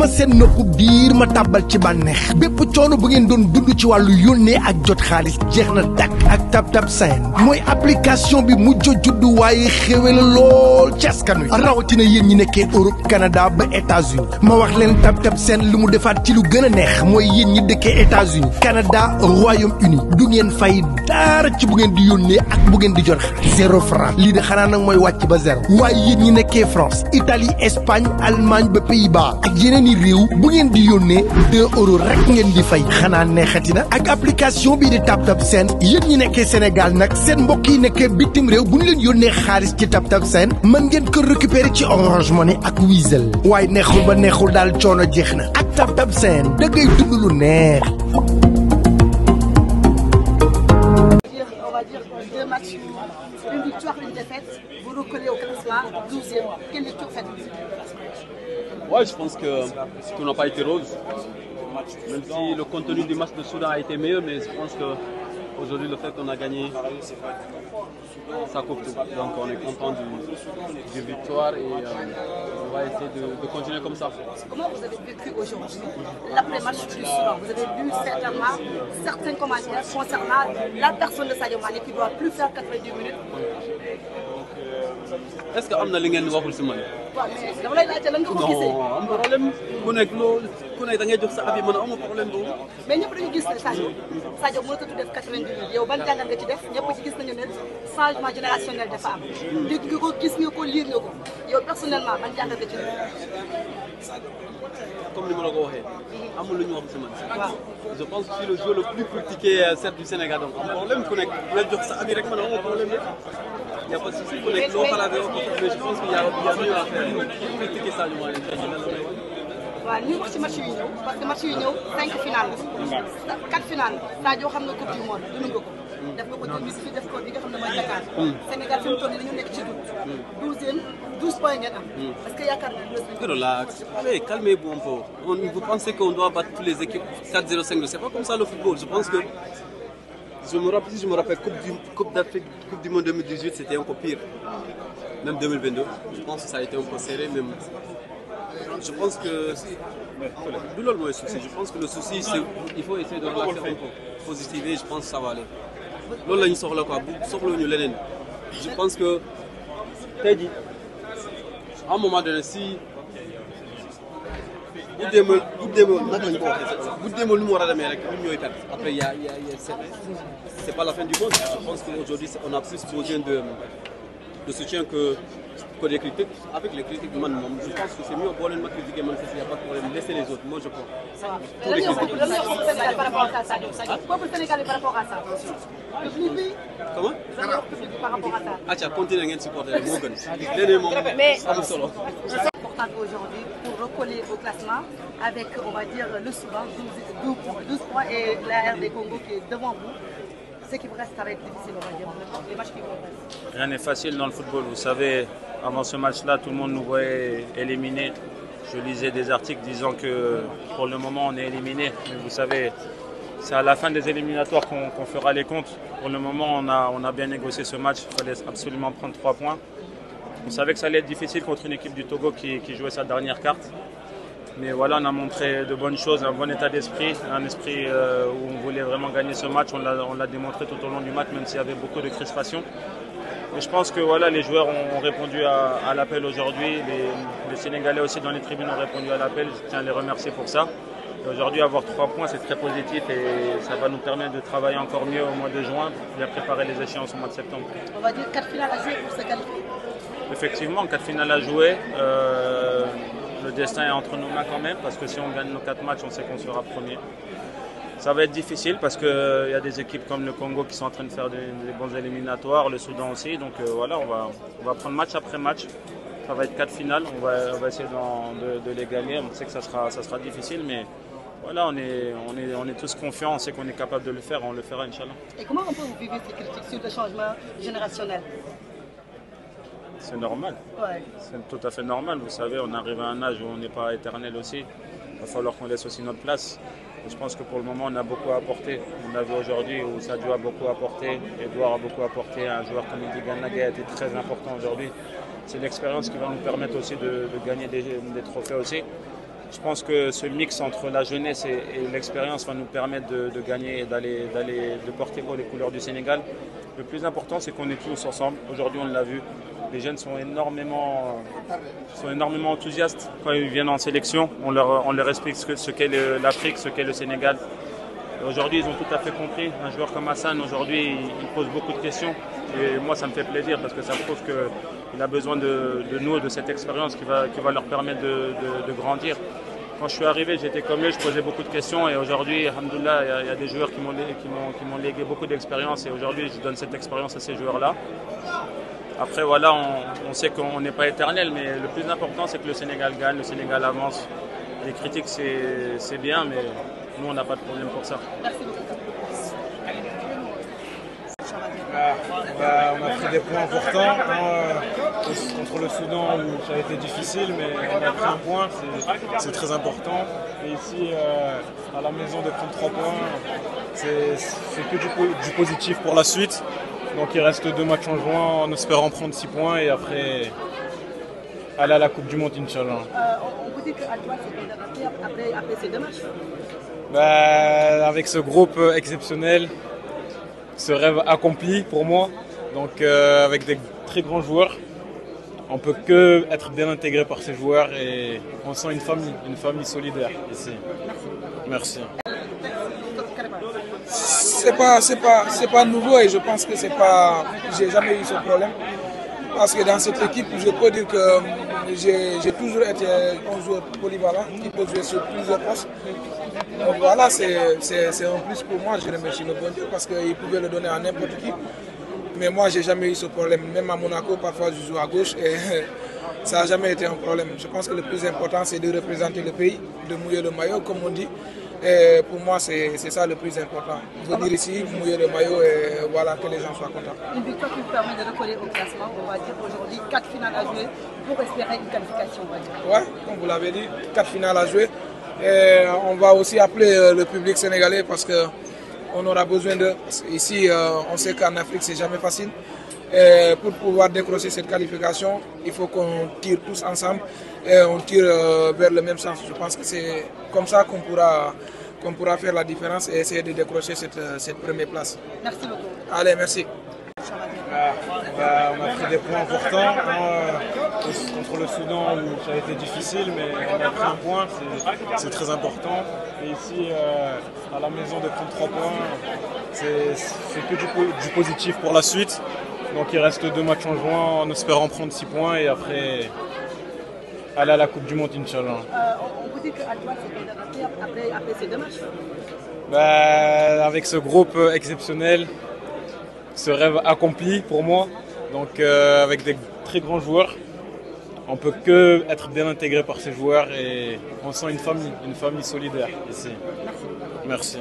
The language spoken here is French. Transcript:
ma seen nopp biir ma tàbbal ci bànneex bépp coono bu ngeen doon dund ci wàllu yónnee ak jot xaalis jeex na dakk ak TapTap Send mooy application bi mujj juddu waaye xéwe la lool ci askan wi rawatina yéen ñi nekkee Europe Canada ba États-Unis ma wax leen TapTap Send lu mu defaat ci lu gën a neex mooy yéen ñi dëkkee États-Unis Canada Royaume-Uni du ngeen fay dara ci bu ngeen di yónnee ak bu ngeen di jot xaalis 0 franc lii de xanaa nag mooy wàcc ba zéro waaye yéen ñi nekkee France Italie Espagne Allemagne ba Pays-Bas ak yeneen i réew bu ngeen di yónnee 2 euros rek ngeen di fay xanaa neexati na ak application bii di TapTap Send yéen ñi nekkee Sénégal nag seen mbokk yi nekkee bitim réew bu ñu leen yónnee xaalis ci TapTap Send mën ngeen ko récupérer ci Orange Money ak Wizall waaye neexul ba neexul daal coono jeex na ak TapTap Send da ngay dund lu neex. On va dire 2 matchs, une victoire, une défaite. Vous recollez au classement, 12e. Quelle lecture faites-vous? Ouais, je pense que tout n'a pas été rose. Même si le contenu du match de Soudan a été meilleur, mais je pense qu'aujourd'hui, le fait qu'on a gagné, ça coupe tout. Donc on est content du victoire et on va essayer de continuer comme ça. Comment vous avez vécu aujourd'hui l'après-match du Soudan? Vous avez lu certainement certains commentaires concernant la personne de Sadio Mané qui ne doit plus faire 90 minutes. Est-ce que am na li ngeen waxul si man? waaw mais dama lay laajte lan nga ko gisee. non am problème ku nekk da ngay jox sa avis man amu problème boobu. mais ñëpp dañu gis ne Sadio mënatu def 90 minutes yow ban jàngat nga ci def ñëpp ci gis nañu ne changement générationnel dafa am. dégg nga ko gis nga ko lire nga ko yow personnellement ban jàngat nga ci def. comme ni ma la ko waxee amul lu ñu wax si man. waaw je pense que je suis le joueur le plus critiqué certes du Sénégal donc am problème ku nekk la jox sa avis rek man amu problème rek. Il n'y a pas de souci, mais je pense qu'il y a mieux à faire. Critiquer ça, du moins. waaw ñu wax ci match yu ñëw parce que match yu ñëw 5 finales la 4 finales Sadio xam nga coupe du monde dund nga ko. def nga ko tamit fii def ko bi nga xam ne mooy Dakar. Sénégal fi mu toll nii dañu nekk ci doute. 12 points ngeen am. Est-ce que yaakaar nga relax. Allez, calmez-vous un peu. Vous pensez qu'on doit battre toutes les équipes 4-0, 5-2. C'est pas comme ça le football. Je pense que. Si je me rappelle, Coupe d'Afrique, Coupe du Monde 2018, c'était encore pire. Même 2022, je pense que ça a été un peu serré. Même. Je pense que. Je pense que le souci, c'est qu'il faut essayer de relaxer un peu, positiver, je pense que ça va aller. Je pense que. À un moment donné, si. Après, c'est pas la fin du monde. Je pense qu'aujourd'hui, on a plus besoin de soutien que des critiques. Avec les critiques, je pense que c'est mieux pour les critiquer, il n'y a pas de problème. Laissez les autres, moi je pense. Tous les critiques. par rapport à ça Peuple sénégalais par rapport à ça. Comment? Par rapport à ça. Ah tiens, continuez à supporter les Morgan. Mais c'est important aujourd'hui pour recoller au classement avec, on va dire, le Soudan, 12 points et la RD Congo qui est devant vous. Ce qui vous reste, ça va être difficile, on va dire, les matchs qui vont passer. Rien n'est facile dans le football. Vous savez, avant ce match-là, tout le monde nous voyait éliminés. Je lisais des articles disant que pour le moment, on est éliminé. Mais vous savez, c'est à la fin des éliminatoires qu'on fera les comptes. Pour le moment, on a bien négocié ce match. Il fallait absolument prendre 3 points. On savait que ça allait être difficile contre une équipe du Togo qui jouait sa dernière carte. Mais voilà, on a montré de bonnes choses, un bon état d'esprit, un esprit où on voulait vraiment gagner ce match. On l'a démontré tout au long du match, même s'il y avait beaucoup de crispation. Et je pense que voilà, les joueurs ont répondu à l'appel aujourd'hui. Les Sénégalais aussi dans les tribunes ont répondu à l'appel. Je tiens à les remercier pour ça. Aujourd'hui, avoir 3 points, c'est très positif et ça va nous permettre de travailler encore mieux au mois de juin, bien préparer les échéances au mois de septembre. On va dire 4 finales à jouer pour se qualifier. Effectivement, 4 finales à jouer. Le destin est entre nos mains quand même, parce que si on gagne nos 4 matchs, on sait qu'on sera premier. Ça va être difficile parce qu'il y a des équipes comme le Congo qui sont en train de faire des bons éliminatoires, le Soudan aussi. Donc voilà, on va prendre match après match. Ça va être 4 finales, on va essayer de les gagner. On sait que ça sera difficile, mais voilà, on est tous confiants, on sait qu'on est capable de le faire, on le fera, Inch'Allah. Et comment on peut vous vivre ces critiques sur le changement générationnel? C'est normal, ouais. C'est tout à fait normal. Vous savez, on arrive à un âge où on n'est pas éternel aussi. Il va falloir qu'on laisse aussi notre place. Et je pense que pour le moment, on a beaucoup à apporter. On a vu aujourd'hui où Sadio a beaucoup apporté, Edouard a beaucoup apporté, un joueur comme Idi Ganagay a été très important aujourd'hui. C'est l'expérience qui va nous permettre aussi de gagner des trophées aussi. Je pense que ce mix entre la jeunesse et l'expérience va nous permettre de gagner et de porter haut les couleurs du Sénégal. Le plus important, c'est qu'on est tous ensemble. Aujourd'hui, on l'a vu. Les jeunes sont énormément enthousiastes quand ils viennent en sélection. On leur explique ce qu'est l'Afrique, ce qu'est le Sénégal. Aujourd'hui, ils ont tout à fait compris. Un joueur comme Hassan, aujourd'hui, il pose beaucoup de questions. Et moi, ça me fait plaisir parce que ça prouve qu'il a besoin de nous, de cette expérience qui va leur permettre de grandir. Quand je suis arrivé, j'étais comme lui, je posais beaucoup de questions. Et aujourd'hui, alhamdoulilah, il y a des joueurs qui m'ont légué beaucoup d'expérience. Et aujourd'hui, je donne cette expérience à ces joueurs-là. Après, voilà, on sait qu'on n'est pas éternel, mais le plus important, c'est que le Sénégal gagne, le Sénégal avance. Les critiques, c'est bien, mais nous, on n'a pas de problème pour ça. Merci beaucoup. On a pris des points importants contre le Soudan où ça a été difficile, mais on a pris un point, c'est très important. Et ici, à la maison, de prendre 3 points, c'est que du positif pour la suite. Donc il reste 2 matchs en juin en espérant prendre 6 points et après aller à la Coupe du Monde, Inch'Allah. On vous dit qu'à toi, c'est bien après ces 2 matchs. Avec ce groupe exceptionnel, ce rêve accompli pour moi, donc avec des très grands joueurs, on peut que être bien intégré par ces joueurs et on sent une famille solidaire ici. Merci. C'est pas nouveau et je pense que j'ai jamais eu ce problème. Parce que dans cette équipe, je peux dire que j'ai toujours été un joueur polyvalent qui peut jouer sur plusieurs postes. Donc voilà, c'est un plus pour moi. Je remercie le bon Dieu parce qu'il pouvait le donner à n'importe qui. Mais moi, j'ai jamais eu ce problème. Même à Monaco, parfois je joue à gauche et ça n'a jamais été un problème. Je pense que le plus important, c'est de représenter le pays, de mouiller le maillot, comme on dit. Et pour moi, c'est ça le plus important. Venir ici, mouiller le maillot et voilà, que les gens soient contents. Une victoire qui vous permet de recoller au classement, on va dire aujourd'hui 4 finales à jouer pour espérer une qualification, on va dire. Ouais, comme vous l'avez dit, 4 finales à jouer. Et on va aussi appeler le public sénégalais parce qu'on aura besoin de... Ici, on sait qu'en Afrique, c'est jamais facile. Et pour pouvoir décrocher cette qualification, il faut qu'on tire tous ensemble et on tire vers le même sens. Je pense que c'est comme ça qu'on pourra faire la différence et essayer de décrocher cette première place. Merci beaucoup. Allez, merci. On a pris des points importants contre le Soudan où ça a été difficile, mais on a pris un point, c'est très important. Et ici, à la maison, de prendre 3 points, c'est que du positif pour la suite. Donc il reste 2 matchs en juin en espérant prendre 6 points et après aller à la Coupe du Monde, Inch'Allah. On vous dit qu'à toi, c'est bien après ces 2 matchs. Avec ce groupe exceptionnel, ce rêve accompli pour moi, donc avec des très grands joueurs, on peut que être bien intégré par ces joueurs et on sent une famille solidaire ici. Merci.